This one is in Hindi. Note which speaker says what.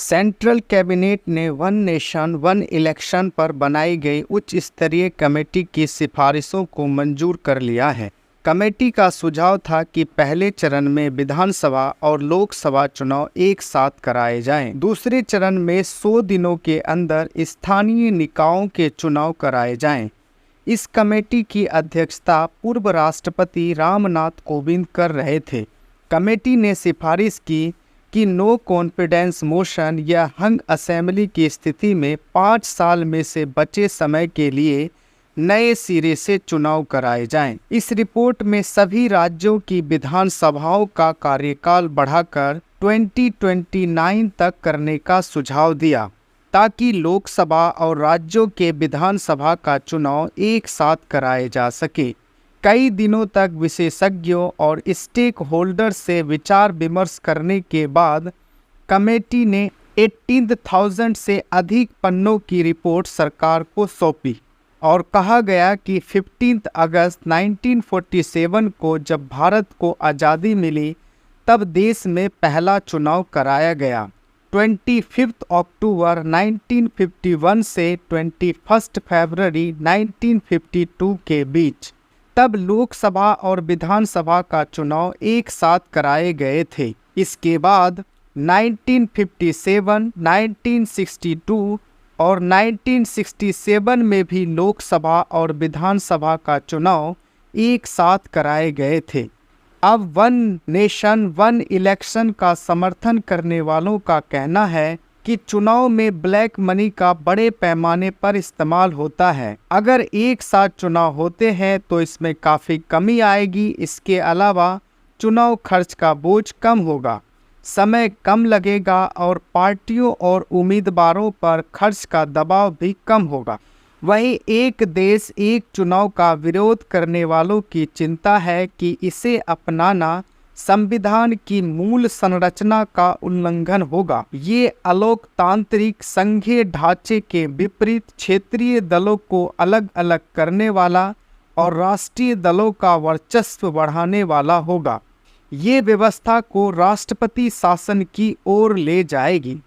Speaker 1: सेंट्रल कैबिनेट ने वन नेशन वन इलेक्शन पर बनाई गई उच्च स्तरीय कमेटी की सिफारिशों को मंजूर कर लिया है। कमेटी का सुझाव था कि पहले चरण में विधानसभा और लोकसभा चुनाव एक साथ कराए जाएं। दूसरे चरण में 100 दिनों के अंदर स्थानीय निकायों के चुनाव कराए जाएं। इस कमेटी की अध्यक्षता पूर्व राष्ट्रपति रामनाथ कोविंद कर रहे थे। कमेटी ने सिफारिश की कि नो कॉन्फिडेंस मोशन या हंग असेंबली की स्थिति में 5 साल में से बचे समय के लिए नए सिरे से चुनाव कराए जाएं। इस रिपोर्ट में सभी राज्यों की विधानसभाओं का कार्यकाल बढ़ाकर 2029 तक करने का सुझाव दिया, ताकि लोकसभा और राज्यों के विधानसभा का चुनाव एक साथ कराए जा सके। कई दिनों तक विशेषज्ञों और स्टेक होल्डर से विचार विमर्श करने के बाद कमेटी ने 18,000 से अधिक पन्नों की रिपोर्ट सरकार को सौंपी और कहा गया कि 15 अगस्त 1947 को जब भारत को आज़ादी मिली तब देश में पहला चुनाव कराया गया। 25 अक्टूबर 1951 से 21 फरवरी 1952 के बीच तब लोकसभा और विधानसभा का चुनाव एक साथ कराए गए थे। इसके बाद 1957, 1962 और 1967 में भी लोकसभा और विधानसभा का चुनाव एक साथ कराए गए थे। अब वन नेशन वन इलेक्शन का समर्थन करने वालों का कहना है कि चुनाव में ब्लैक मनी का बड़े पैमाने पर इस्तेमाल होता है। अगर एक साथ चुनाव होते हैं तो इसमें काफ़ी कमी आएगी। इसके अलावा चुनाव खर्च का बोझ कम होगा, समय कम लगेगा और पार्टियों और उम्मीदवारों पर खर्च का दबाव भी कम होगा। वहीं एक देश एक चुनाव का विरोध करने वालों की चिंता है कि इसे अपनाना संविधान की मूल संरचना का उल्लंघन होगा। ये अलोकतांत्रिक संघीय ढांचे के विपरीत क्षेत्रीय दलों को अलग अलग करने वाला और राष्ट्रीय दलों का वर्चस्व बढ़ाने वाला होगा। ये व्यवस्था को राष्ट्रपति शासन की ओर ले जाएगी।